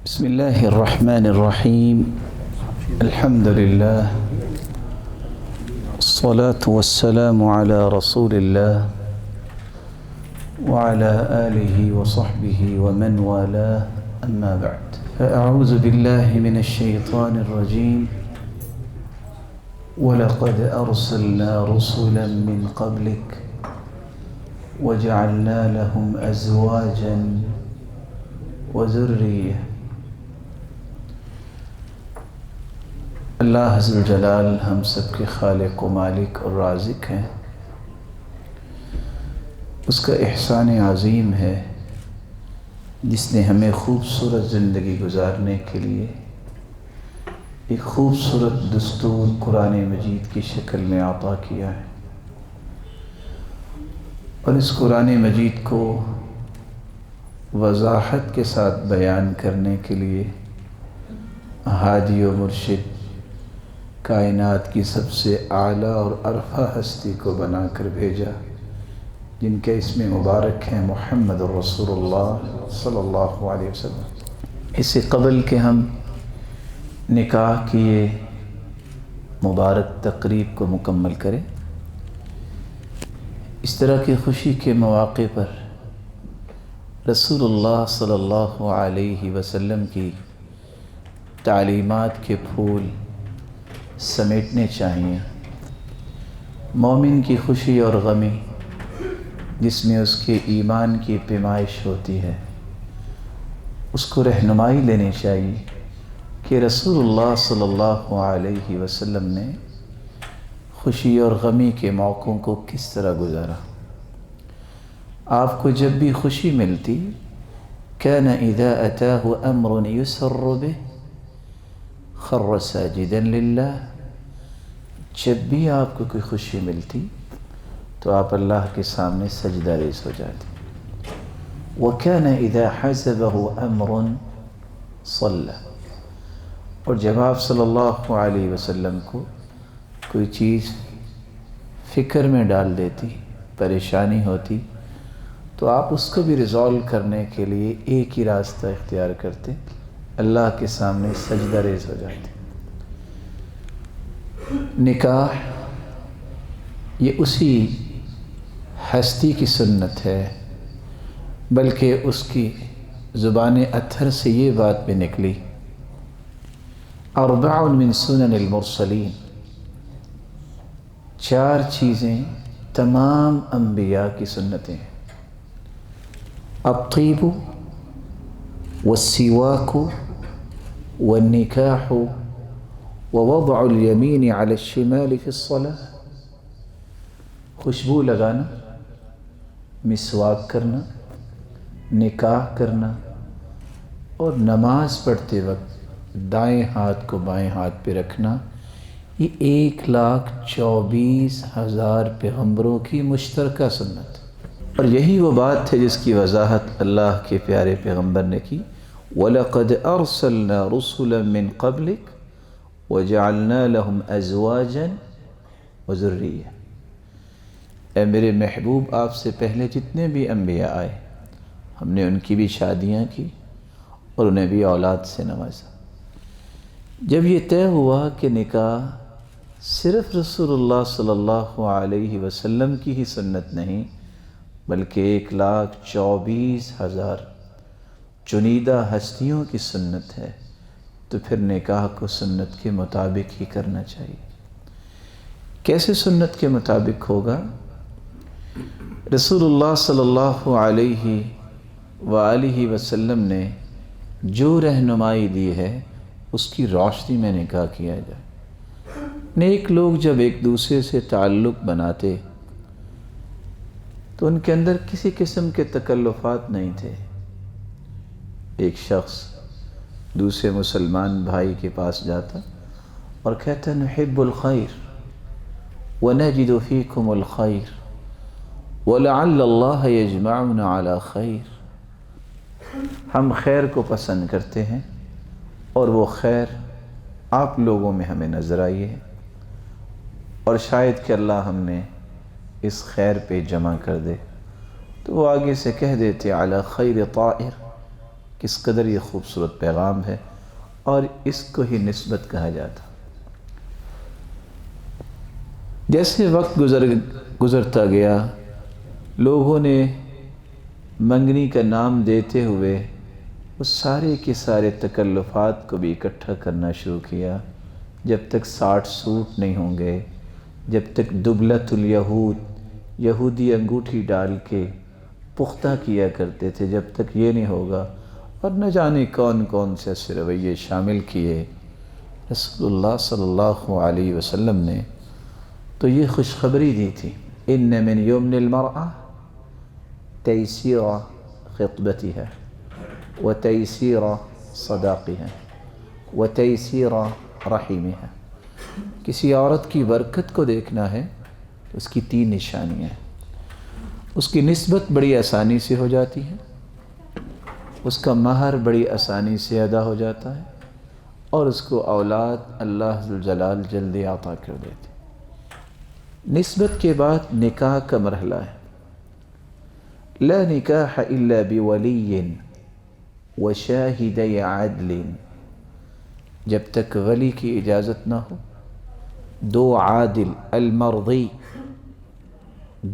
بسم الله الرحمن الرحيم. الحمد لله، الصلاة والسلام على رسول الله وعلى آله وصحبه ومن والاه، أما بعد، فأعوذ بالله من الشيطان الرجيم. ولقد أرسلنا رسلا من قبلك وجعلنا لهم أزواجا وذرية. اللہ عز الجلال ہم سب کے خالق و مالک اور رازق ہیں. اس کا احسان عظیم ہے جس نے ہمیں خوبصورت زندگی گزارنے کے لیے ایک خوبصورت دستور قرآن مجید کی شکل میں عطا کیا ہے، اور اس قرآن مجید کو وضاحت کے ساتھ بیان کرنے کے لیے ہادی و مرشد، کائنات کی سب سے اعلیٰ اور عرفہ ہستی کو بنا کر بھیجا، جن کے اسم مبارک ہیں محمد رسول اللہ صلی اللہ علیہ وسلم. اس سے قبل کہ ہم نکاح کی یہ مبارک تقریب کو مکمل کریں، اس طرح کی خوشی کے مواقع پر رسول اللہ صلی اللہ علیہ وسلم کی تعلیمات کے پھول سمیٹنے چاہیے. مومن کی خوشی اور غمی جس میں اس کے ایمان کی پیمائش ہوتی ہے، اس کو رہنمائی لینی چاہیے کہ رسول اللہ صلی اللہ علیہ وسلم نے خوشی اور غمی کے موقعوں کو کس طرح گزارا. آپ کو جب بھی خوشی ملتی، كان اذا اتاه امر يسر به خر ساجدا للہ، جب بھی آپ کو کوئی خوشی ملتی تو آپ اللہ کے سامنے سجدہ ریز ہو جاتی. وكان اذا حزبه امر صلى، اور جب آپ صلی اللہ علیہ وسلم کو کوئی چیز فکر میں ڈال دیتی، پریشانی ہوتی، تو آپ اس کو بھی ریزالو کرنے کے لیے ایک ہی راستہ اختیار کرتے، اللہ کے سامنے سجدہ ریز ہو جاتے. نکاح یہ اسی ہستی کی سنت ہے، بلکہ اس کی زبان اطہر سے یہ بات بھی نکلی، اربع من سنن المرسلین، 4 چیزیں تمام انبیاء کی سنتیں ہیں. الطیب والسواک والنکاح ووضع الیمین علی الشمال فی الصلاة. خوشبو لگانا، مسواک کرنا، نکاح کرنا، اور نماز پڑھتے وقت دائیں ہاتھ کو بائیں ہاتھ پہ رکھنا، یہ 1,24,000 پیغمبروں کی مشترکہ سنت. اور یہی وہ بات ہے جس کی وضاحت اللہ کے پیارے پیغمبر نے کی. وَلَقَدْ أَرْسَلْنَا رُسُلًا مِّن قَبْلِكَ وَجَعَلْنَا لَهُمْ أَزْوَاجًا وَذُرِّيَّةً. اے میرے محبوب، آپ سے پہلے جتنے بھی انبیاء آئے، ہم نے ان کی بھی شادیاں کی اور انہیں بھی اولاد سے نوازا. جب یہ طے ہوا کہ نکاح صرف رسول اللہ صلی اللہ علیہ وسلم کی ہی سنت نہیں، بلکہ 1,24,000 چنیدہ ہستیوں کی سنت ہے، تو پھر نکاح کو سنت کے مطابق ہی کرنا چاہیے. کیسے سنت کے مطابق ہوگا؟ رسول اللہ صلی اللہ علیہ وآلہ وسلم نے جو رہنمائی دی ہے، اس کی روشنی میں نکاح کیا جائے. نیک لوگ جب ایک دوسرے سے تعلق بناتے تو ان کے اندر کسی قسم کے تکلفات نہیں تھے. ایک شخص دوسرے مسلمان بھائی کے پاس جاتا اور کہتا نحب الخیر ونجد فیکم الخیر ولعل اللہ یجمعنا علی خیر. ہم خیر کو پسند کرتے ہیں اور وہ خیر آپ لوگوں میں ہمیں نظر آئی ہے، اور شاید کہ اللہ ہم نے اس خیر پہ جمع کر دے. تو وہ آگے سے کہہ دیتے علی خیر طائر کس قدر یہ خوبصورت پیغام ہے، اور اس کو ہی نسبت کہا جاتا۔ جیسے وقت گزرتا گیا، لوگوں نے منگنی کا نام دیتے ہوئے اس سارے کے سارے تکلفات کو بھی اکٹھا کرنا شروع کیا۔ جب تک 60 سوٹ نہیں ہوں گے، جب تک دبلت الیہود، یہودی انگوٹھی ڈال کے پختہ کیا کرتے تھے، جب تک یہ نہیں ہوگا، اور نہ جانے کون کون سے ایسے رویے شامل کیے، رسول اللہ صلی اللہ علیہ وسلم نے تو یہ خوشخبری دی تھی، ان من یمن المرأة تیسیر خطبتها وتیسیر صداقها وتیسیر رحمها۔ کسی عورت کی برکت کو دیکھنا ہے تو اس کی 3 نشانیاں ہیں۔ اس کی نسبت بڑی آسانی سے ہو جاتی ہے، اس کا مہر بڑی آسانی سے ادا ہو جاتا ہے، اور اس کو اولاد اللہ ذوالجلال جلدی عطا کر دیتے۔ نسبت کے بعد نکاح کا مرحلہ ہے۔ لا نکاح الا بولی وشاہدی عدل، جب تک ولی کی اجازت نہ ہو، 2 عادل المرضی،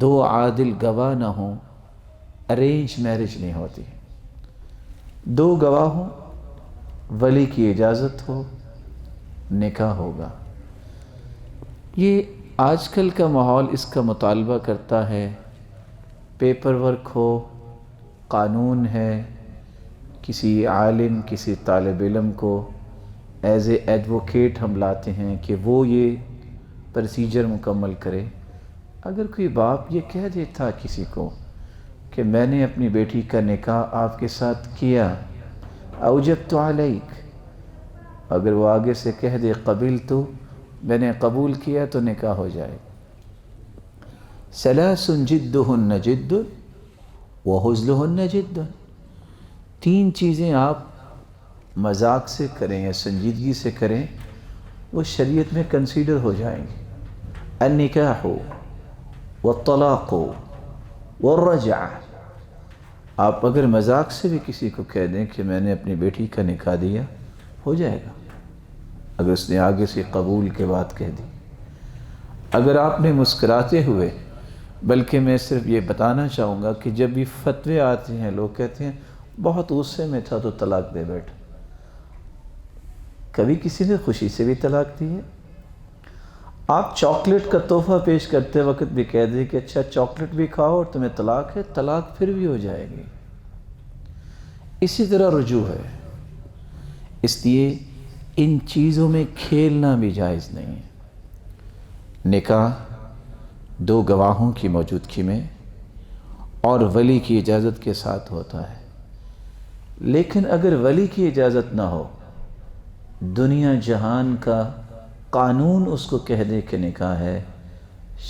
2 عادل گواہ نہ ہوں، ارینج میرج نہیں ہوتی۔ 2 گواہ ہوں، ولی کی اجازت ہو، نکاح ہوگا۔ یہ آج کل کا ماحول اس کا مطالبہ کرتا ہے، پیپر ورک ہو، قانون ہے، کسی عالم، کسی طالب علم کو ایز اے ایڈوکیٹ ہم لاتے ہیں کہ وہ یہ پروسیجر مکمل کرے۔ اگر کوئی باپ یہ کہہ دیتا کسی کو کہ میں نے اپنی بیٹی کا نکاح آپ کے ساتھ کیا، اوجبت علیک، اگر وہ آگے سے کہہ دے قبلت، میں نے قبول کیا، تو نکاح ہو جائے۔ ثلاث جدہن جد وہزلہن جد، 3 چیزیں آپ مذاق سے کریں یا سنجیدگی سے کریں، وہ شریعت میں کنسیڈر ہو جائیں گے۔ النکاح والطلاق والرجعہ، آپ اگر مذاق سے بھی کسی کو کہہ دیں کہ میں نے اپنی بیٹی کا نکاح دیا، ہو جائے گا، اگر اس نے آگے سے قبول کے بات کہہ دی۔ اگر آپ نے مسکراتے ہوئے، بلکہ میں صرف یہ بتانا چاہوں گا کہ جب بھی فتوے آتے ہیں، لوگ کہتے ہیں بہت غصے میں تھا تو طلاق دے بیٹھا، کبھی کسی نے خوشی سے بھی طلاق دی ہے؟ آپ چاکلیٹ کا تحفہ پیش کرتے وقت بھی کہہ دیں کہ اچھا چاکلیٹ بھی کھاؤ اور تمہیں طلاق ہے، طلاق پھر بھی ہو جائے گی۔ اسی طرح رجوع ہے، اس لیے ان چیزوں میں کھیلنا بھی جائز نہیں ہے۔ نکاح 2 گواہوں کی موجودگی میں اور ولی کی اجازت کے ساتھ ہوتا ہے، لیکن اگر ولی کی اجازت نہ ہو، دنیا جہان کا قانون اس کو کہہ دے کہ نکاح ہے،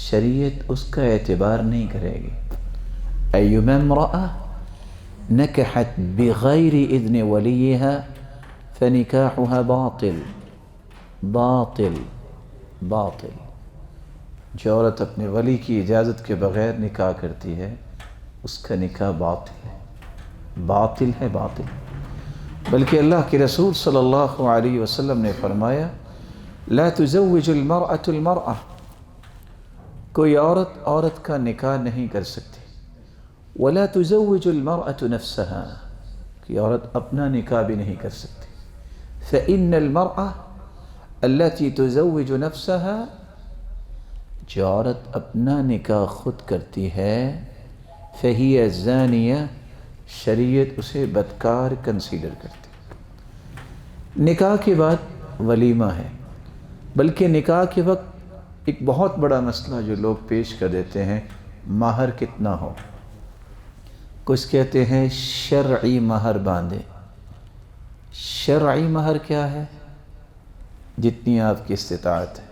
شریعت اس کا اعتبار نہیں کرے گی۔ ایما امرأة نکحت بغیر اذن ولیہا فنکاحها باطل باطل باطل، جو عورت اپنے ولی کی اجازت کے بغیر نکاح کرتی ہے، اس کا نکاح باطل ہے، باطل ہے، باطل۔ بلکہ اللہ کے رسول صلی اللہ علیہ وسلم نے فرمایا لا تزوج المرأة المرأة، کوئی عورت کا نکاح نہیں کر سکتی، ولا تزوج المرأة نفسها، کہ عورت اپنا نکاح بھی نہیں کر سکتی۔ فإن المرأة التي تزوج نفسها، جو عورت اپنا نکاح خود کرتی ہے، فهي زانیہ، شریعت اسے بدکار کنسیڈر کرتی۔ نکاح کے بعد ولیمہ ہے، بلکہ نکاح کے وقت ایک بہت بڑا مسئلہ جو لوگ پیش کر دیتے ہیں، مہر کتنا ہو۔ کچھ کہتے ہیں شرعی مہر باندھے۔ شرعی مہر کیا ہے؟ جتنی آپ کی استطاعت ہے،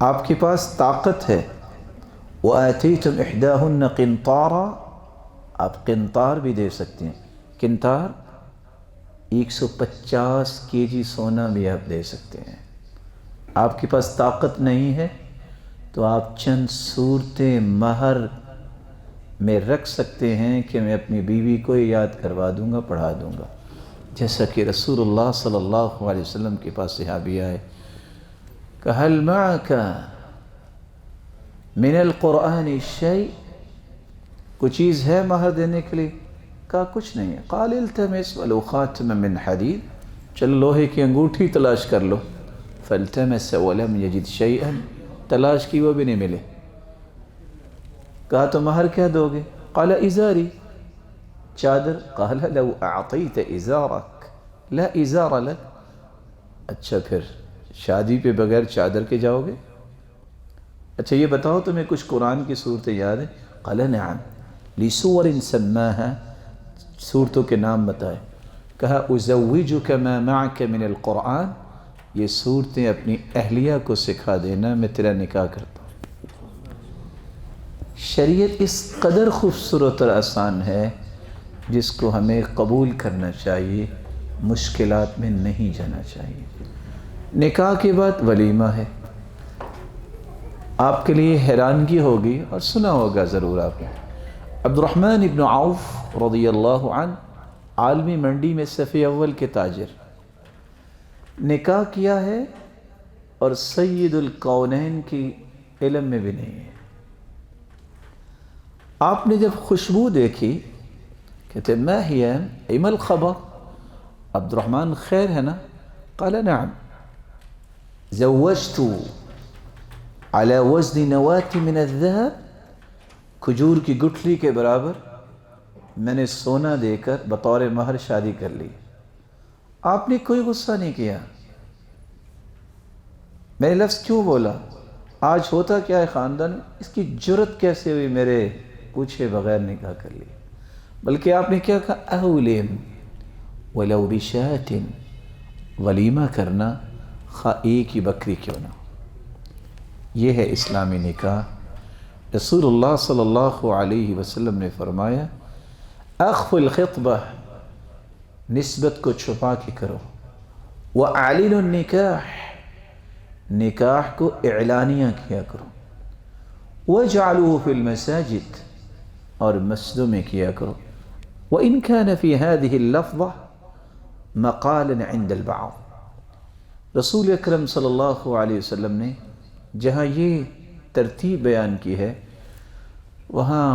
آپ کے پاس طاقت ہے۔ وَآتَيْتُمْ إِحْدَاهُنَّ قِنْطَارًا، آپ قنطار بھی دے سکتے ہیں۔ قنطار 150 kg سونا بھی آپ دے سکتے ہیں۔ آپ کے پاس طاقت نہیں ہے تو آپ چند صورتیں مہر میں رکھ سکتے ہیں کہ میں اپنی بیوی کو یاد کروا دوں گا، پڑھا دوں گا. جیسا کہ رسول اللہ صلی اللہ علیہ وسلم کے پاس صحابی آئے کہ هل معك من القرآن شيء، کوئی چیز ہے مہر دینے کے لیے؟ کہا کچھ نہیں ہے. قال التمس ولو خاتما من حدید، چلو لوہے کی انگوٹھی تلاش کر لو. فالتمس ولم يجد شيئا، تلاش کی وہ بھی نہیں ملے. کہا تو مہر کیا دو گے؟ قال ازاری، چادر. قال لو اعطیت ازارک لا ازار لک، اچھا پھر شادی پہ بغیر چادر کے جاؤ گے؟ اچھا یہ بتاؤ تمہیں کچھ قرآن کی صورتیں یاد ہیں؟ قال نعم لسور سماها، صورتوں کے نام بتائے. کہا ازوجک ما معک من القرآن، یہ صورتیں اپنی اہلیہ کو سکھا دینا، میں تیرا نکاح کرتا ہوں. شریعت اس قدر خوبصورت اور آسان ہے جس کو ہمیں قبول کرنا چاہیے، مشکلات میں نہیں جانا چاہیے. نکاح کے بعد ولیمہ ہے. آپ کے لیے حیرانگی ہوگی اور سنا ہوگا ضرور آپ نے، عبد الرحمن ابن عوف رضی اللہ عنہ عالمی منڈی میں صف اول کے تاجر، نکاح کیا ہے اور سید الکونین کی علم میں بھی نہیں ہے. آپ نے جب خوشبو دیکھی کہتے ما ہی ایم الخبر، عبد الرحمن خیر ہے نا؟ قال نعم زوجت على وزن نواة من الذهب، کھجور کی گٹھلی کے برابر میں نے سونا دے کر بطور مہر شادی کر لی. آپ نے کوئی غصہ نہیں کیا. میں نے لفظ کیوں بولا؟ آج ہوتا کیا ہے خاندان، اس کی جرت کیسے ہوئی میرے پوچھے بغیر نکاح کر لی. بلکہ آپ نے کیا کہا؟ اولم ولو بشات، ولیمہ کرنا خواہ ایک ہی بکری کیوں نہ. یہ ہے اسلامی نکاح. رسول اللہ صلی اللہ علیہ وسلم نے فرمایا اخف الخطبہ، نسبت کو چھپا کے کرو. وَأَعْلِنُ النِّكَاحِ، نکاح کو اعلانیہ کیا کرو. وَاجْعَلُوهُ فِي الْمَسَاجِدِ، اور مسجدوں میں کیا کرو. وَإِنْ كَانَ فِي هَذِهِ اللَّفْظَةِ مَقَالًا عِنْدَ الْبَعْضِ، رسول اکرم صلی اللہ علیہ وسلم نے جہاں یہ ترتیب بیان کی ہے وہاں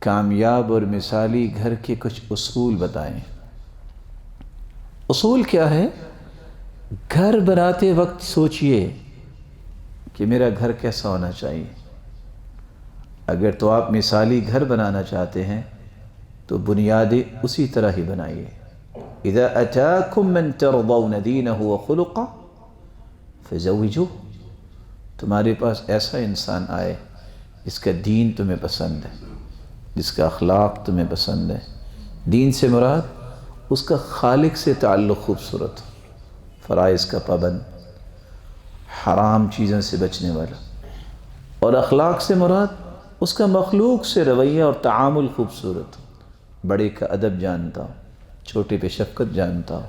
کامیاب اور مثالی گھر کے کچھ اصول بتائیں. اصول کیا ہے؟ گھر بناتے وقت سوچئے کہ میرا گھر کیسا ہونا چاہیے. اگر تو آپ مثالی گھر بنانا چاہتے ہیں تو بنیادیں اسی طرح ہی بنائیے. اذا اتاکم من ترضون دینہ وخلقہ فزوجوہ، تمہارے پاس ایسا انسان آئے جس کا دین تمہیں پسند ہے، جس کا اخلاق تمہیں پسند ہے. دین سے مراد اس کا خالق سے تعلق خوبصورت، فرائض کا پابند، حرام چیزوں سے بچنے والا. اور اخلاق سے مراد اس کا مخلوق سے رویہ اور تعامل خوبصورت، بڑے کا ادب جانتا ہو، چھوٹے پہ شفقت جانتا ہو،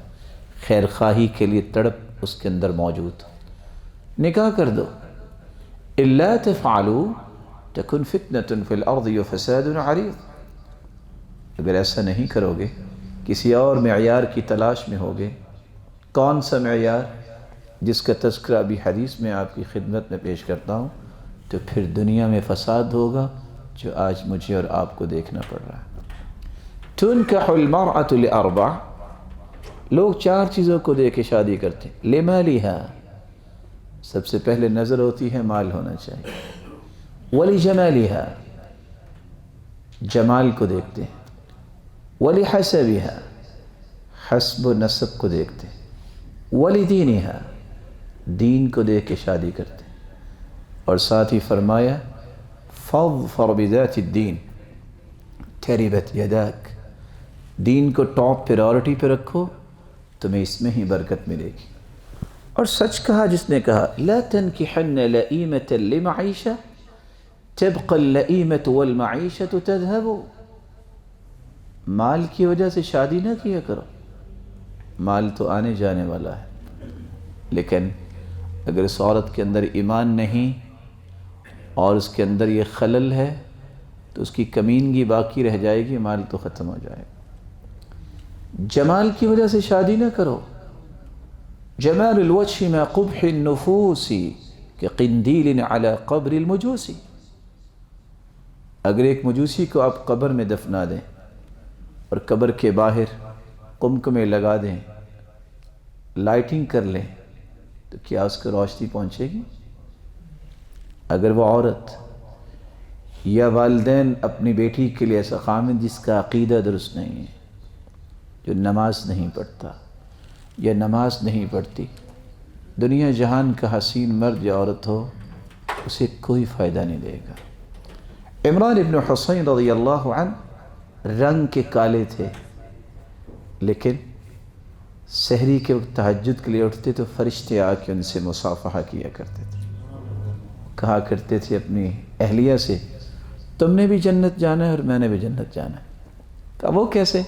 خیر خواہی کے لیے تڑپ اس کے اندر موجود. نکاح کر دو. الا تفعلوا تکن فتنة فی الارض وفساد عریض، اگر ایسا نہیں کرو گے کسی اور معیار کی تلاش میں ہوگے. کون سا معیار؟ جس کا تذکرہ ابھی حدیث میں آپ کی خدمت میں پیش کرتا ہوں. تو پھر دنیا میں فساد ہوگا جو آج مجھے اور آپ کو دیکھنا پڑ رہا ہے. تنکح المرأة لأربع، لوگ 4 چیزوں کو دے کے شادی کرتے ہیں. لمالها، سب سے پہلے نظر ہوتی ہے مال ہونا چاہیے. ولجمالها، جمال کو دیکھتے ہیں. ولحسبها، حسب و نسب کو دیکھتے ہیں. ولدینها، دین کو دیکھ کے شادی کرتے ہیں. اور ساتھ ہی فرمایا فاظفر بذات الدین تربت یداک، دین کو ٹاپ پریورٹی پہ رکھو، تمہیں اس میں ہی برکت ملے گی. اور سچ کہا جس نے کہا لا تنکحن لئیمة لمعیشہ تبقى اللئیمة والمعیشة تذهب، مال کی وجہ سے شادی نہ کیا کرو. مال تو آنے جانے والا ہے، لیکن اگر اس عورت کے اندر ایمان نہیں اور اس کے اندر یہ خلل ہے تو اس کی کمینگی باقی رہ جائے گی، مال تو ختم ہو جائے گا۔ جمال کی وجہ سے شادی نہ کرو۔ جمال الوجہ ما قبح النفوس كقنديل على قبر المجوسی۔ اگر ایک مجوسی کو آپ قبر میں دفنا دیں اور قبر کے باہر قمقمے لگا دیں، لائٹنگ کر لیں، تو کیا اس کو روشنی پہنچے گی؟ اگر وہ عورت یا والدین اپنی بیٹی کے لیے ایسا خامد جس کا عقیدہ درست نہیں ہے، جو نماز نہیں پڑھتا یا نماز نہیں پڑھتی، دنیا جہان کا حسین مرد یا عورت ہو، اسے کوئی فائدہ نہیں دے گا۔ عمران ابن حسین رضی اللہ عنہ رنگ کے کالے تھے، لیکن سحری کے وقت تہجد کے لیے اٹھتے تو فرشتے آ کے ان سے مصافحہ کیا کرتے تھے، کہا کرتے تھے اپنی اہلیہ سے، تم نے بھی جنت جانا ہے اور میں نے بھی جنت جانا ہے۔ کہا وہ کیسے؟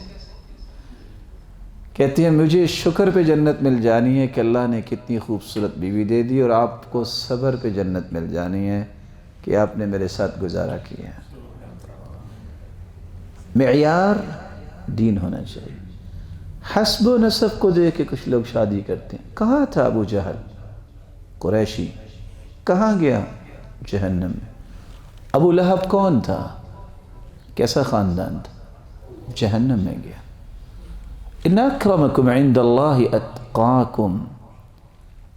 کہتی ہیں مجھے شکر پہ جنت مل جانی ہے کہ اللہ نے کتنی خوبصورت بیوی دے دی، اور آپ کو صبر پہ جنت مل جانی ہے کہ آپ نے میرے ساتھ گزارا کیا۔ معیار دین ہونا چاہیے۔ حسب و نسب کو دیکھ کے کچھ لوگ شادی کرتے ہیں۔ کہاں تھا ابو جہل قریشی؟ کہاں گیا؟ جہنم میں۔ ابو لہب کون تھا؟ کیسا خاندان تھا؟ جہنم میں گیا۔ ان اکرمکم عند اللہ اتقاکم،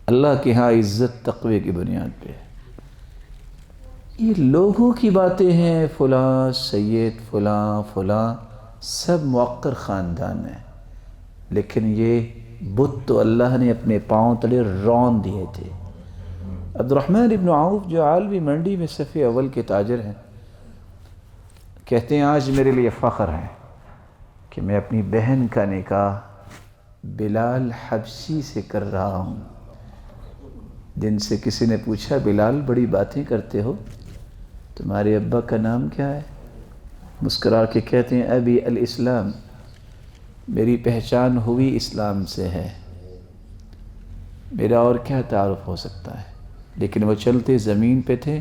اللہ کے ہاں عزت تقوی کی بنیاد پہ ہے۔ یہ لوگوں کی باتیں ہیں، فلاں سید، فلاں فلاں، سب موقر خاندان ہیں، لیکن یہ بت تو اللہ نے اپنے پاؤں تلے رون دیے تھے۔ عبد الرحمن ابن عوف جو عالمی منڈی میں صف اول کے تاجر ہیں، کہتے ہیں آج میرے لیے فخر ہے کہ میں اپنی بہن کا نکاح بلال حبشی سے کر رہا ہوں۔ جن سے کسی نے پوچھا بلال بڑی باتیں کرتے ہو، تمہارے ابا کا نام کیا ہے؟ مسکرا کے کہتے ہیں ابی الاسلام، میری پہچان ہوئی اسلام سے ہے، میرا اور کیا تعارف ہو سکتا ہے؟ لیکن وہ چلتے زمین پہ تھے،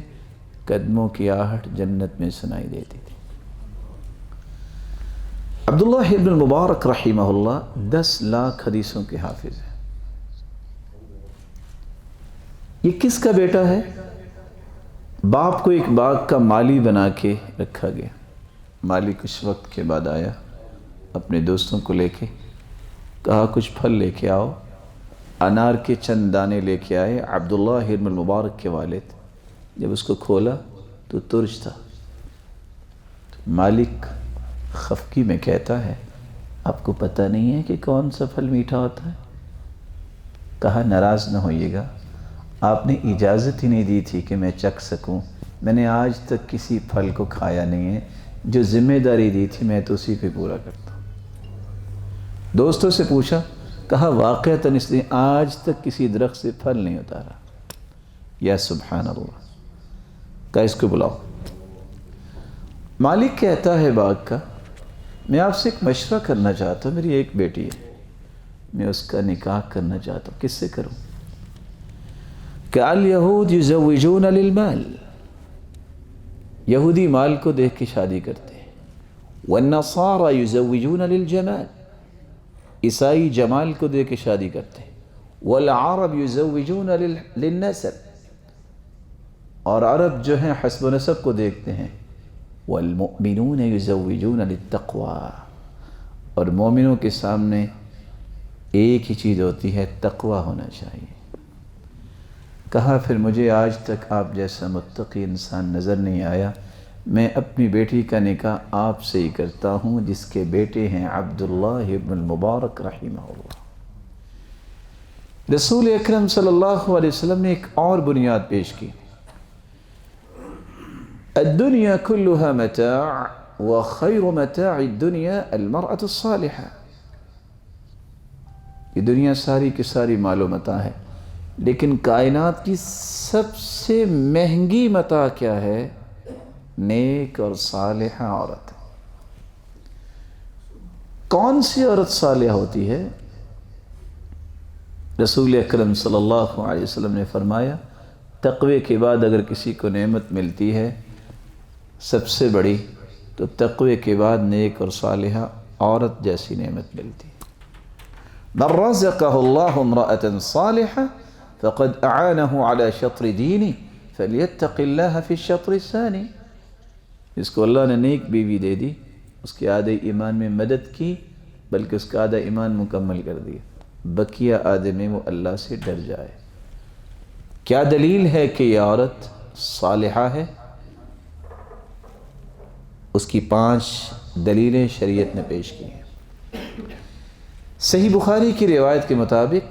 قدموں کی آہٹ جنت میں سنائی دیتی تھی۔ عبداللہ ابن المبارک رحمہ اللہ 10 لاکھ حدیثوں کے حافظ ہیں۔ یہ کس کا بیٹا ہے؟ باپ کو ایک باغ کا مالی بنا کے رکھا گیا۔ مالی کچھ وقت کے بعد آیا اپنے دوستوں کو لے کے، کہا کچھ پھل لے کے آؤ۔ انار کے چند دانے لے کے آئے۔ عبداللہ ابن المبارک کے والد جب اس کو کھولا تو ترش تھا۔ مالک خفگی میں کہتا ہے آپ کو پتہ نہیں ہے کہ کون سا پھل میٹھا ہوتا ہے؟ کہا ناراض نہ ہوئیے گا، آپ نے اجازت ہی نہیں دی تھی کہ میں چکھ سکوں، میں نے آج تک کسی پھل کو کھایا نہیں ہے، جو ذمہ داری دی تھی میں تو اسی پہ پورا کرتا ہوں۔ دوستوں سے پوچھا، کہا واقعتاً اس نے آج تک کسی درخت سے پھل نہیں اتارا۔ یا سبحان اللہ، کہا اس کو بلاؤ۔ مالک کہتا ہے باغ کا، میں آپ سے ایک مشورہ کرنا چاہتا ہوں، میری ایک بیٹی ہے، میں اس کا نکاح کرنا چاہتا ہوں، کس سے کروں؟ کہ الیہود یزوجون للمال، یہودی مال کو دیکھ کے شادی کرتے ہیں، والنصارى یزوجون للجمال، عیسائی جمال کو دیکھ کے شادی کرتے ہیں، والعرب یزوجون للنسب، اور عرب جو ہیں حسب و نسب کو دیکھتے ہیں، والمؤمنون یزوجون للتقوی، اور مومنوں کے سامنے ایک ہی چیز ہوتی ہے، تقوی ہونا چاہیے۔ کہا پھر مجھے آج تک آپ جیسا متقی انسان نظر نہیں آیا، میں اپنی بیٹی کا نکاح آپ سے ہی کرتا ہوں جس کے بیٹے ہیں عبداللہ ابن المبارک رحمہ اللہ۔ رسول اکرم صلی اللہ علیہ وسلم نے ایک اور بنیاد پیش کی، الدنیا كلها متاع وخير متاع الدنيا المرأة الصالحة، یہ دنیا ساری کی ساری مال و متاع ہے، لیکن کائنات کی سب سے مہنگی متاع کیا ہے؟ نیک اور صالحہ عورت۔ کون سی عورت صالحہ ہوتی ہے؟ رسول اکرم صلی اللہ علیہ وسلم نے فرمایا تقوی کے بعد اگر کسی کو نعمت ملتی ہے سب سے بڑی تو تقوی کے بعد نیک اور صالحہ عورت جیسی نعمت ملتی ہے۔ من رزقه الله امرأة صالحة فقد أعانه على شطر دينه فليتق الله في الشطر الثاني۔ جس کو اللہ نے نیک بیوی دے دی، اس کے آدھے ایمان میں مدد کی، بلکہ اس کا آدھا ایمان مکمل کر دیا، بقیہ آدھے میں وہ اللہ سے ڈر جائے۔ کیا دلیل ہے کہ یہ عورت صالحہ ہے؟ اس کی 5 دلیلیں شریعت نے پیش کی ہیں۔ صحیح بخاری کی روایت کے مطابق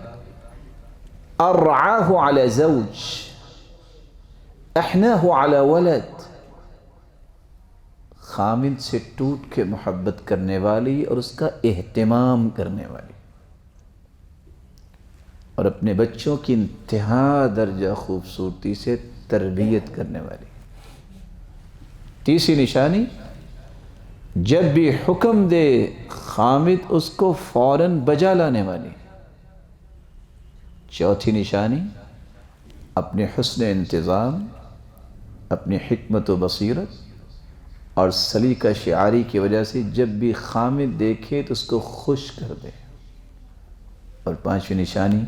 ارعاہ علی زوج احناہ علی ولد، خامد سے ٹوٹ کے محبت کرنے والی اور اس کا اہتمام کرنے والی، اور اپنے بچوں کی انتہا درجہ خوبصورتی سے تربیت کرنے والی۔ تیسری نشانی، جب بھی حکم دے خامد اس کو فوراً بجا لانے والی۔ چوتھی نشانی، اپنے حسن انتظام، اپنی حکمت و بصیرت اور سلیقہ شعاری کی وجہ سے جب بھی خامد دیکھے تو اس کو خوش کر دے۔ اور 5ویں نشانی،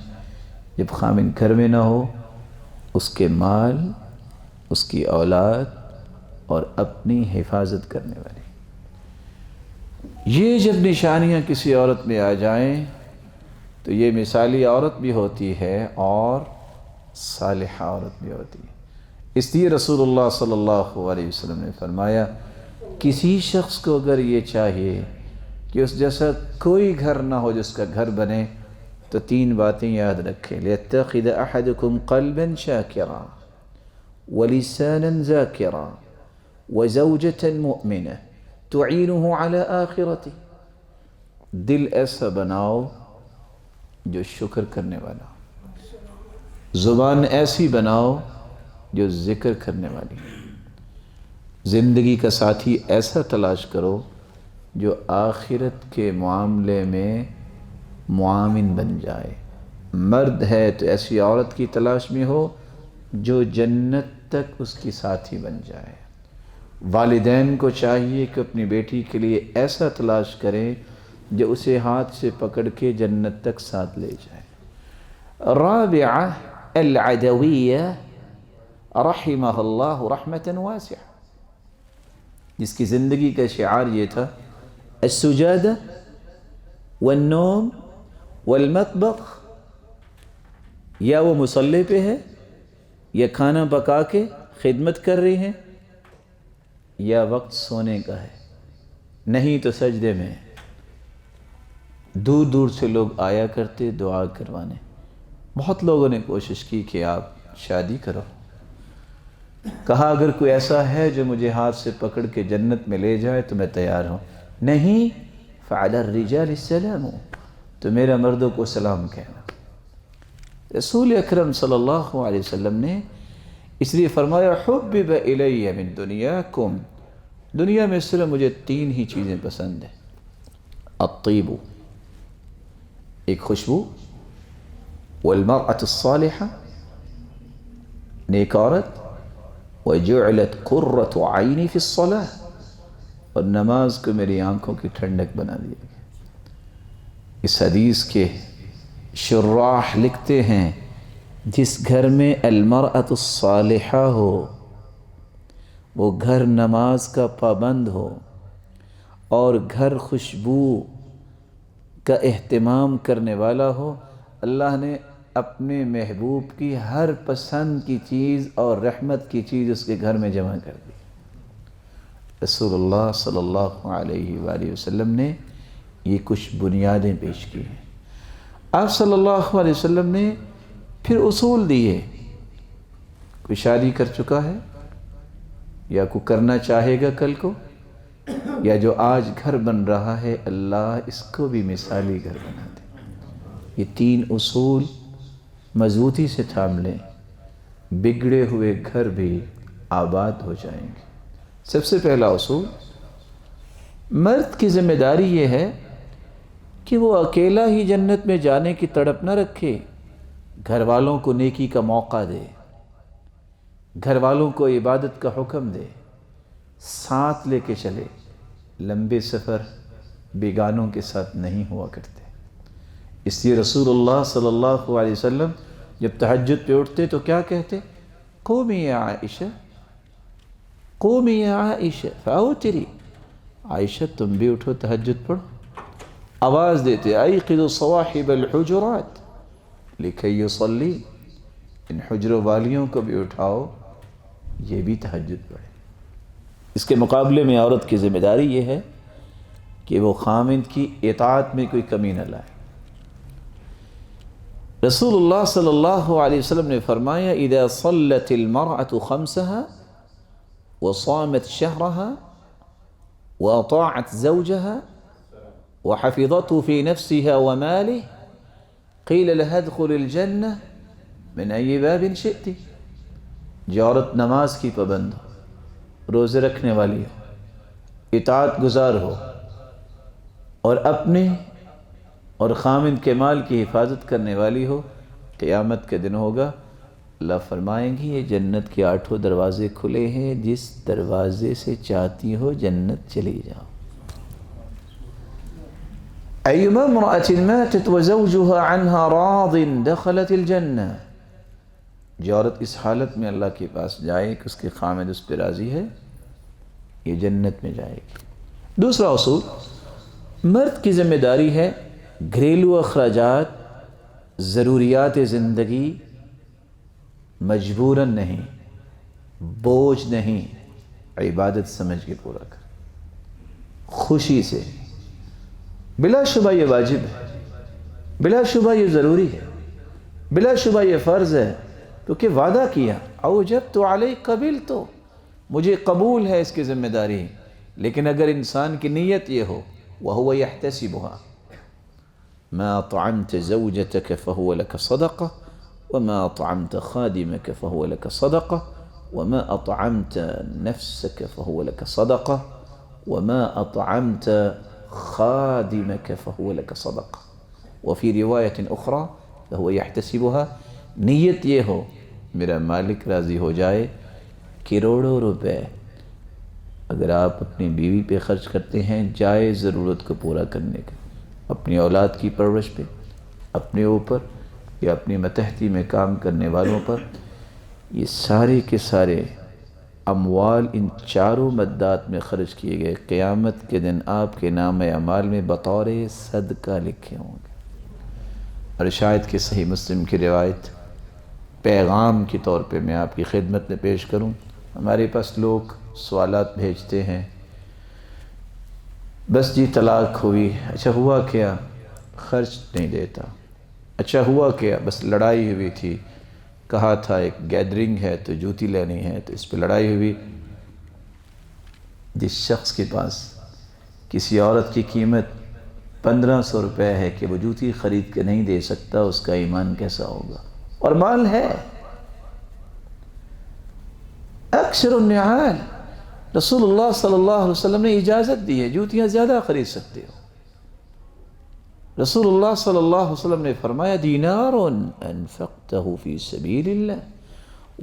جب خامد گھر میں نہ ہو اس کے مال، اس کی اولاد اور اپنی حفاظت کرنے والی۔ یہ جب نشانیاں کسی عورت میں آ جائیں تو یہ مثالی عورت بھی ہوتی ہے اور صالحہ عورت بھی ہوتی ہے۔ اس لیے رسول اللہ صلی اللہ علیہ وسلم نے فرمایا، کسی شخص کو اگر یہ چاہیے کہ اس جیسا کوئی گھر نہ ہو جس کا گھر بنے، تو 3 باتیں یاد رکھیں۔ لِيَتَّخِذَ أَحَدُكُمْ قَلْبًا شَاكِرًا وَلِسَانًا ذَاكِرًا وَزَوْجَةً مُؤْمِنَةً تُعِينُهُ عَلَى آخِرَتِهِ۔ دل ایسا بناؤ جو شکر کرنے والا، زبان ایسی بناؤ جو ذکر کرنے والی، زندگی کا ساتھی ایسا تلاش کرو جو آخرت کے معاملے میں معاون بن جائے۔ مرد ہے تو ایسی عورت کی تلاش میں ہو جو جنت تک اس کی ساتھی بن جائے۔ والدین کو چاہیے کہ اپنی بیٹی کے لیے ایسا تلاش کریں جو اسے ہاتھ سے پکڑ کے جنت تک ساتھ لے جائے۔ رابعہ العدویہ رحمہ اللہ رحمۃ واسعہ، جس کی زندگی کا شعار یہ تھا، السجادہ والنوم والمطبخ، یا وہ مصلی پہ ہے، یا کھانا پکا کے خدمت کر رہی ہیں، یا وقت سونے کا ہے، نہیں تو سجدے میں۔ دور دور سے لوگ آیا کرتے دعا کروانے۔ بہت لوگوں نے کوشش کی کہ آپ شادی کرو، کہا اگر کوئی ایسا ہے جو مجھے ہاتھ سے پکڑ کے جنت میں لے جائے تو میں تیار ہوں، نہیں فعلی الرجال السلام، تو میرا مردوں کو سلام کہنا۔ رسول اکرم صلی اللہ علیہ وسلم نے اس لیے فرمایا، حبب الی من دنیاکم، دنیا میں صرف مجھے 3 ہی چیزیں پسند ہیں، الطیب، ایک خوشبو، والمرأة الصالحہ، نیک عورت، وجعلت قرۃ عینی فی الصلاۃ، اور نماز کو میری آنکھوں کی ٹھنڈک بنا دیا گیا۔ اس حدیث کے شراح لکھتے ہیں، جس گھر میں المرأة الصالحہ ہو، وہ گھر نماز کا پابند ہو اور گھر خوشبو کا اہتمام کرنے والا ہو، اللہ نے اپنے محبوب کی ہر پسند کی چیز اور رحمت کی چیز اس کے گھر میں جمع کر دی۔ رسول اللہ صلی اللہ علیہ وآلہ وسلم نے یہ کچھ بنیادیں پیش کی ہیں۔ آپ صلی اللہ علیہ وسلم نے پھر اصول دیے، کوئی شادی کر چکا ہے یا کوئی کرنا چاہے گا کل کو، یا جو آج گھر بن رہا ہے، اللہ اس کو بھی مثالی گھر بنا دے۔ یہ 3 اصول مضبوطی سے تھام لیں، بگڑے ہوئے گھر بھی آباد ہو جائیں گے۔ سب سے پہلا اصول، مرد کی ذمہ داری یہ ہے کہ وہ اکیلا ہی جنت میں جانے کی تڑپ نہ رکھے، گھر والوں کو نیکی کا موقع دے، گھر والوں کو عبادت کا حکم دے، ساتھ لے کے چلے۔ لمبے سفر بیگانوں کے ساتھ نہیں ہوا کرتے. اس لیے رسول اللہ صلی اللہ علیہ وسلم جب تہجد پہ اٹھتے تو کیا کہتے؟ قومی یا عائشہ، قومی یا عائشہ فاوتری، عائشہ تم بھی اٹھو تہجد پڑھو. آواز دیتے ایقظوا صواحب الحجرات لکی یصلی، ان حجروں والیوں کو بھی اٹھاؤ، یہ بھی تہجد پڑھے. اس کے مقابلے میں عورت کی ذمہ داری یہ ہے کہ وہ خامند کی اطاعت میں کوئی کمی نہ لائے. رسول اللہ صلی اللہ علیہ وسلم نے فرمایا اذا صلت المرأة خمسها وصامت شهرها وأطاعت زوجها وحفظته في نفسها وماله قيل لها ادخل الجنة من أي باب شئت. جو عورت نماز کی پابند ہو، روزے رکھنے والی ہو، اطاعت گزار ہو، اور اپنے اور خامند کے مال کی حفاظت کرنے والی ہو، قیامت کے دن ہوگا اللہ فرمائیں گی یہ جنت کے 8 دروازے کھلے ہیں، جس دروازے سے چاہتی ہو جنت چلی جاؤ. ایما امرأة ماتت وزوجها عنها راض دخلت الجنہ. جو عورت اس حالت میں اللہ کے پاس جائے کہ اس کے خامد اس پہ راضی ہے، یہ جنت میں جائے گی. دوسرا اصول، مرد کی ذمہ داری ہے گھریلو اخراجات، ضروریات زندگی مجبوراً نہیں، بوجھ نہیں، عبادت سمجھ کے پورا کر، خوشی سے. بلا شبہ یہ واجب ہے، بلا شبہ یہ ضروری ہے، بلا شبہ یہ فرض ہے، کیونکہ وعدہ کیا اوجبت علیہ قبلت، مجھے قبول ہے اس کی ذمہ داری. لیکن اگر انسان کی نیت یہ ہو وہو یحتسبها، ما اطعمت زوجتك فهو لك صدقہ وما اطعمت خادمك فهو لك صدقہ وما اطعمت نفسك فهو لك صدقہ وما اطعمت خادمك فهو لك صدقہ. وفي رواية أخرى فهو يحتسبها. نیت یہ ہو میرا مالک راضی ہو جائے. کروڑوں روپے اگر آپ اپنی بیوی پہ خرچ کرتے ہیں جائز ضرورت کو پورا کرنے کے، اپنی اولاد کی پرورش پہ، اپنے اوپر یا اپنی متحدی میں کام کرنے والوں پر، یہ سارے کے سارے اموال ان چاروں مدات میں خرچ کیے گئے قیامت کے دن آپ کے نام اعمال میں بطور صدقہ لکھے ہوں گے. اور شاید کہ صحیح مسلم کی روایت پیغام کے طور پہ میں آپ کی خدمت میں پیش کروں. ہمارے پاس لوگ سوالات بھیجتے ہیں، بس جی طلاق ہوئی، اچھا ہوا کیا؟ خرچ نہیں دیتا. اچھا ہوا کیا؟ بس لڑائی ہوئی تھی، کہا تھا ایک گیدرنگ ہے تو جوتی لینی ہے تو اس پہ لڑائی ہوئی. جس شخص کے پاس کسی عورت کی قیمت 1500 روپے ہے کہ وہ جوتی خرید کے نہیں دے سکتا، اس کا ایمان کیسا ہوگا؟ اور مال ہے. اکثر النعال، رسول اللہ صلی اللہ علیہ وسلم نے اجازت دی ہے، جوتیاں زیادہ خرید سکتے ہو. رسول اللہ صلی اللہ علیہ وسلم نے فرمایا دینار انفقته فی سبیل اللہ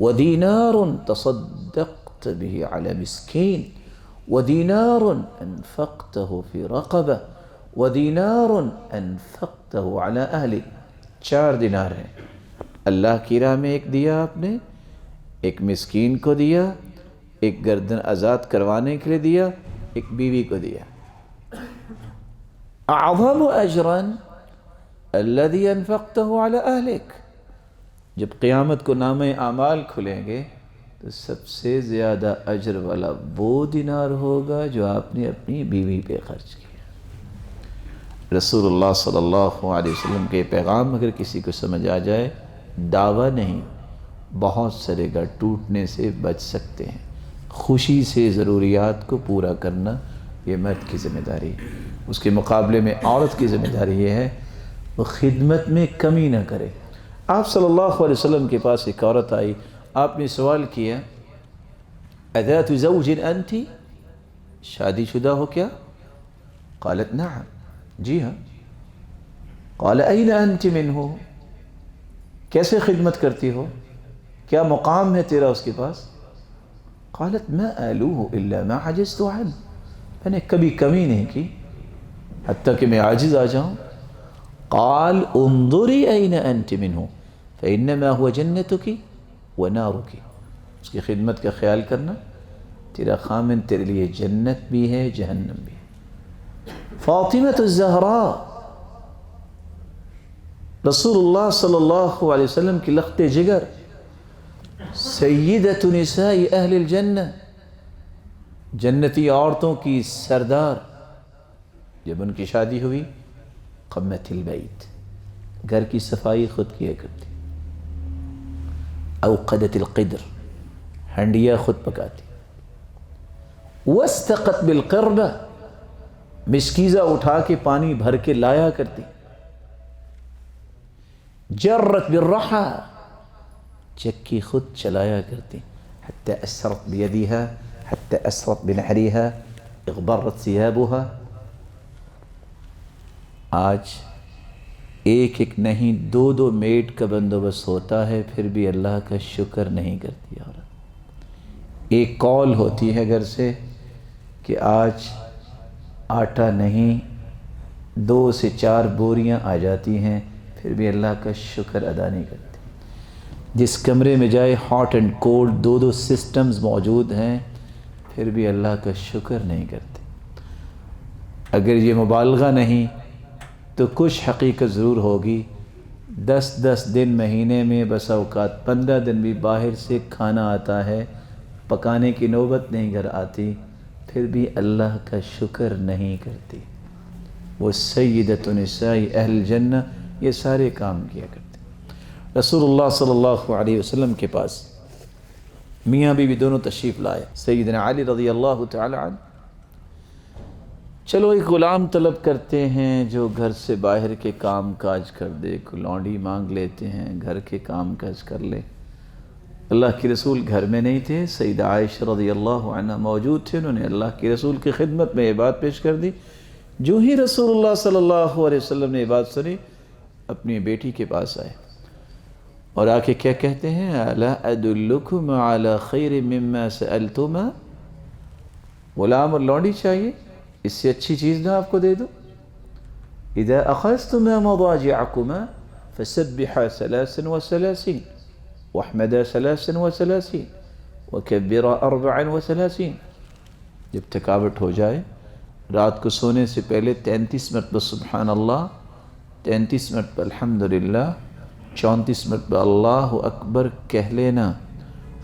ودینار تصدقت به علی مسکین ودینار انفقته فی رقبہ ودینار انفقته علی اہلک. 4 دینار ہیں، اللہ کی راہ میں ایک دیا آپ نے، ایک مسکین کو دیا، ایک گردن آزاد کروانے کے لیے دیا، ایک بیوی کو دیا. اعظم اجرا الذي انفقته على اهلك. جب قیامت کو نامہ اعمال کھلیں گے تو سب سے زیادہ اجر والا وہ دینار ہوگا جو آپ نے اپنی بیوی پہ خرچ کیا. رسول اللہ صلی اللہ علیہ وسلم کے پیغام اگر کسی کو سمجھ آ جائے، دعویٰ نہیں، بہت سارے گھر ٹوٹنے سے بچ سکتے ہیں. خوشی سے ضروریات کو پورا کرنا یہ مرد کی ذمہ داری ہے. اس کے مقابلے میں عورت کی ذمہ داری یہ ہے وہ خدمت میں کمی نہ کرے. آپ صلی اللہ علیہ وسلم کے پاس ایک عورت آئی، آپ نے سوال کیا اذات زوج انت، شادی شدہ ہو کیا؟ قالت نعم، جی ہاں. قال این انت منہ، کیسے خدمت کرتی ہو، کیا مقام ہے تیرا اس کے پاس؟ قالت ما آلوه الا ما عجزت عنه، میں نے کبھی کمی نہیں کی حتیٰ کہ میں عاجز آ جاؤں. قال انظری این انت منہ فانما هو جنتک ونارک. اس کی خدمت کا خیال کرنا، تیرا خامن تیرے لیے جنت بھی ہے جہنم بھی ہے. فاطمہ الزہراء رسول اللہ صلی اللہ علیہ وسلم کی لخت جگر، سیدۃ نساء اہل الجنہ، جنتی عورتوں کی سردار. جب ان کی شادی ہوئی قمت البیت، گھر کی صفائی خود کیا کرتی، اوقدت القدر، ہنڈیا خود پکاتی، واستقت بالقربہ، مشکیزہ اٹھا کے پانی بھر کے لایا کرتی، جرت بالرحى، چکی خود چلایا کرتی، حتى أسرت بيدها حتى أسرت بنحرها اغبرت ثيابها. آج ایک ایک نہیں دو دو میڈ کا بندوبست ہوتا ہے، پھر بھی اللہ کا شکر نہیں کرتی عورت. ایک کال ہوتی ہے گھر سے کہ آج آٹا نہیں، 2 سے 4 بوریاں آ جاتی ہیں، پھر بھی اللہ کا شکر ادا نہیں کرتی. جس کمرے میں جائے ہاٹ اینڈ کولڈ 2 سسٹمز موجود ہیں، پھر بھی اللہ کا شکر نہیں کرتے. اگر یہ مبالغہ نہیں تو کچھ حقیقت ضرور ہوگی. 10 دن مہینے میں بس اوقات 15 دن بھی باہر سے کھانا آتا ہے، پکانے کی نوبت نہیں گھر آتی، پھر بھی اللہ کا شکر نہیں کرتی. وہ سیدۃ نساء اہل الجنہ یہ سارے کام کیا کرتے. رسول اللہ صلی اللہ علیہ وسلم کے پاس میاں بیوی دونوں تشریف لائے. سیدنا علی رضی اللہ تعالی عنہ، چلو ایک غلام طلب کرتے ہیں جو گھر سے باہر کے کام کاج کر دے، کوئی لونڈی مانگ لیتے ہیں گھر کے کام کاج کر لے. اللہ کے رسول گھر میں نہیں تھے، سیدہ عائشہ رضی اللہ عنہ موجود تھے. انہوں نے اللہ کے رسول کی خدمت میں یہ بات پیش کر دی. جو ہی رسول اللہ صلی اللہ علیہ وسلم نے یہ بات سنی، اپنی بیٹی کے پاس آئے اور آ کے کیا کہتے ہیں، الا ادلکم علی خیر مما سألتما. غلام اور لونڈی چاہیے، اس سے اچھی چیز نہ آپ کو دے دو. اذا اخذتما مضاجعکما فسبحا 33 واحمدا 33 وکبرا 34. جب تھکاوٹ ہو جائے رات کو سونے سے پہلے 33 مرتبہ سبحان اللہ، 33 مرتبہ الحمدللہ، 34 مرتبہ اللہ اکبر کہہ لینا.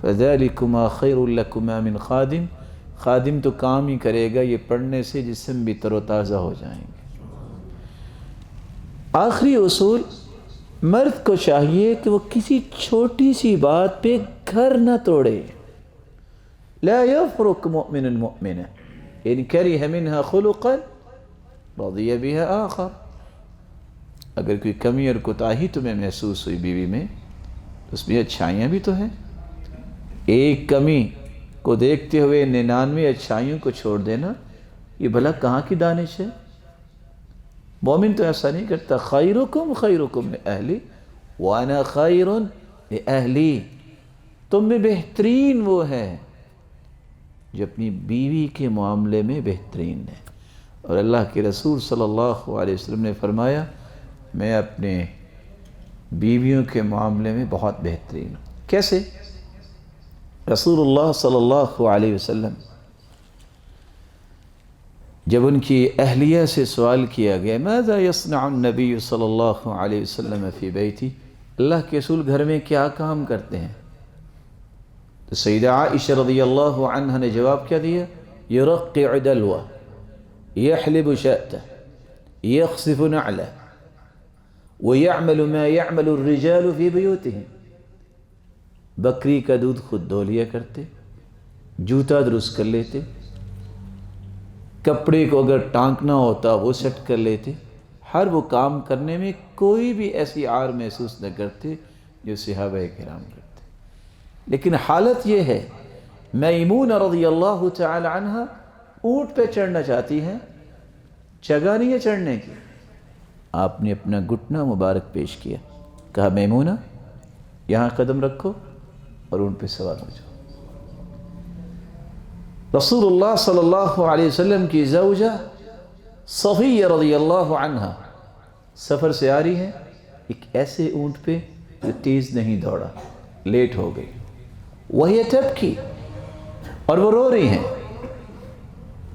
فذلکما خیر لکما من خادم. خادم تو کام ہی کرے گا، یہ پڑھنے سے جسم بھی تر و تازہ ہو جائیں گے. آخری اصول، مرد کو چاہیے کہ وہ کسی چھوٹی سی بات پہ گھر نہ توڑے. لا يفرق مؤمن مؤمنہ ان کرہ منها خلقا رضی بها آخر. اگر کوئی کمی اور کوتاہی تمہیں محسوس ہوئی بیوی میں، تو اس میں اچھائیاں بھی تو ہیں. ایک کمی کو دیکھتے ہوئے 99 اچھائیوں کو چھوڑ دینا، یہ بھلا کہاں کی دانش ہے؟ مومن تو ایسا نہیں کرتا. خیرکم خیرکم لأہلی وانا خیر لأہلی. تم میں بہترین وہ ہے جو اپنی بیوی کے معاملے میں بہترین ہے. اور اللہ کے رسول صلی اللہ علیہ وسلم نے فرمایا، میں اپنے بیویوں کے معاملے میں بہت بہترین ہوں. کیسے؟ رسول اللہ صلی اللہ علیہ وسلم جب ان کی اہلیہ سے سوال کیا گیا، ماذا یصنع النبی صلی اللہ علیہ وسلم فی بیتی، اللہ کے رسول گھر میں کیا کام کرتے ہیں؟ تو سیدہ عائشہ رضی اللہ عنہ نے جواب کیا دیا، یرقع دلوہ، یحلب شأتہ، یخصف نعلہ، ویعمل ما یعمل الرجال فی بیوتہم. بکری کا دودھ خود دھو لیا کرتے، جوتا درست کر لیتے، کپڑے کو اگر ٹانکنا ہوتا وہ سیٹ کر لیتے. ہر وہ کام کرنے میں کوئی بھی ایسی عار محسوس نہ کرتے جو صحابہ کرام کرتے. لیکن حالت یہ ہے، میمونہ رضی اللہ تعالی عنہ اونٹ پہ چڑھنا چاہتی ہیں، جگہ نہیں ہے چڑھنے کی. آپ نے اپنا گھٹنا مبارک پیش کیا، کہا میمونہ یہاں قدم رکھو اور اونٹ پہ سوار ہو جاؤ. رسول اللہ صلی اللہ علیہ وسلم کی زوجہ صفیہ رضی اللہ عنہا سفر سے آ رہی ہے، ایک ایسے اونٹ پہ جو تیز نہیں دوڑا، لیٹ ہو گئی، وہی تبکی، اور وہ رو رہی ہیں۔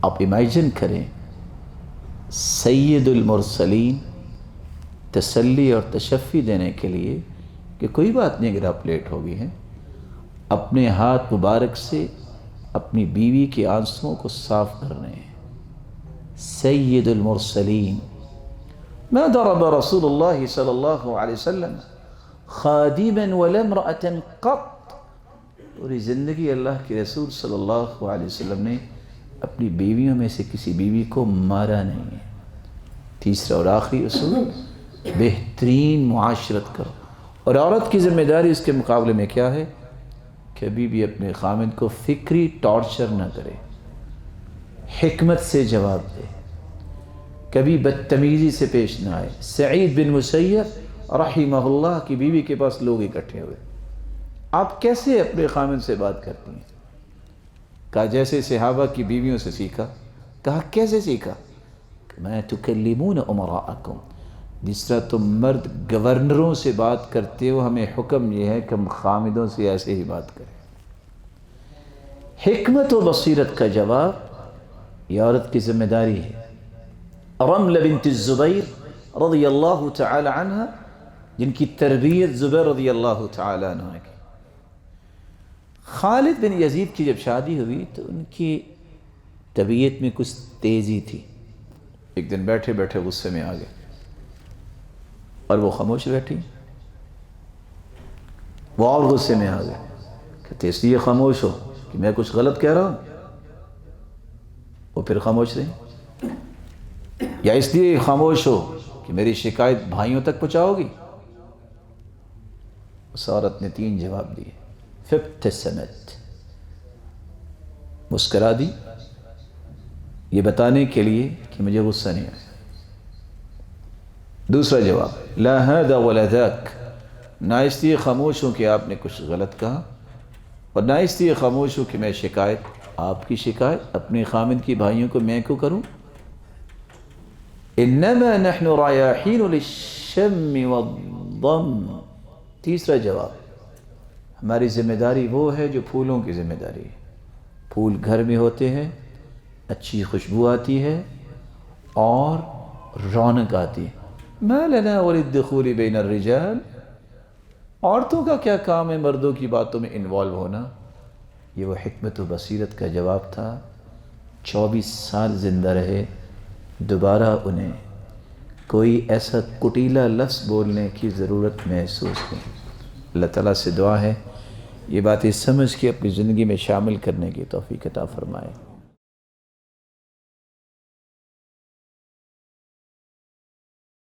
آپ امیجن کریں سید المرسلین تسلی اور تشفی دینے کے لیے کہ کوئی بات نہیں اگر آپ لیٹ ہو گئی ہیں، اپنے ہاتھ مبارک سے اپنی بیوی کے آنسوؤں کو صاف کرنے ہیں۔ سید المرسلین ما ضرب رسول اللہ صلی اللہ علیہ وسلم خادما ولا امرأة قط، پوری زندگی اللہ کے رسول صلی اللہ علیہ وسلم نے اپنی بیویوں میں سے کسی بیوی کو مارا نہیں ہے۔ تیسرا اور آخری اصول، بہترین معاشرت کرو، اور عورت کی ذمہ داری اس کے مقابلے میں کیا ہے؟ کبھی بھی اپنے خامد کو فکری ٹارچر نہ کرے، حکمت سے جواب دے، کبھی بدتمیزی سے پیش نہ آئے۔ سعید بن مسیب رحمہ اللہ کی بیوی کے پاس لوگ اکٹھے ہوئے، آپ کیسے اپنے خامد سے بات کرتی ہیں؟ کہا جیسے صحابہ کی بیویوں سے سیکھا۔ کہا کیسے سیکھا؟ میں تکلمون امراءکم، جس طرح تم مرد گورنروں سے بات کرتے ہو، ہمیں حکم یہ ہے کہ ہم خامدوں سے ایسے ہی بات کریں۔ حکمت و بصیرت کا جواب یہ عورت کی ذمہ داری ہے۔ رملہ بنت الزبیر رضی اللہ تعالی عنہ، جن کی تربیت زبیر رضی اللہ تعالی عنہ کی، خالد بن یزید کی جب شادی ہوئی تو ان کی طبیعت میں کچھ تیزی تھی۔ ایک دن بیٹھے بیٹھے غصے میں آ گئے اور وہ خاموش بیٹھی، وہ اور غصے میں آ گئے، کہتے اس لیے خاموش ہو کہ میں کچھ غلط کہہ رہا ہوں؟ وہ پھر خاموش رہی۔ یا اس لیے خاموش ہو کہ میری شکایت بھائیوں تک پہنچاؤ گی؟ اس عورت نے 3 جواب دیے۔ فابتسمت، مسکرا دی، یہ بتانے کے لیے کہ مجھے غصہ نہیں آیا۔ دوسرا جواب، لا هذا ولا ذاک، نہ اس لیے خاموش ہوں کہ آپ نے کچھ غلط کہا، اور نہ اس لیے خاموش ہوں کہ میں آپ کی شکایت اپنے خامد کی بھائیوں کو میں کیوں کروں؟ انما نحن رایاحین للشم والضم، تیسرا جواب، ہماری ذمہ داری وہ ہے جو پھولوں کی ذمہ داری ہے۔ پھول گھر میں ہوتے ہیں، اچھی خوشبو آتی ہے اور رونق آتی ہے۔ ما لنا وللدخول بین الرجال، عورتوں کا کیا کام ہے مردوں کی باتوں میں انوالو ہونا؟ یہ وہ حکمت و بصیرت کا جواب تھا۔ 24 سال زندہ رہے، دوبارہ انہیں کوئی ایسا کٹیلا لفظ بولنے کی ضرورت محسوس نہیں۔ اللہ تعالیٰ سے دعا ہے یہ باتیں سمجھ کے اپنی زندگی میں شامل کرنے کی توفیق عطا فرمائے۔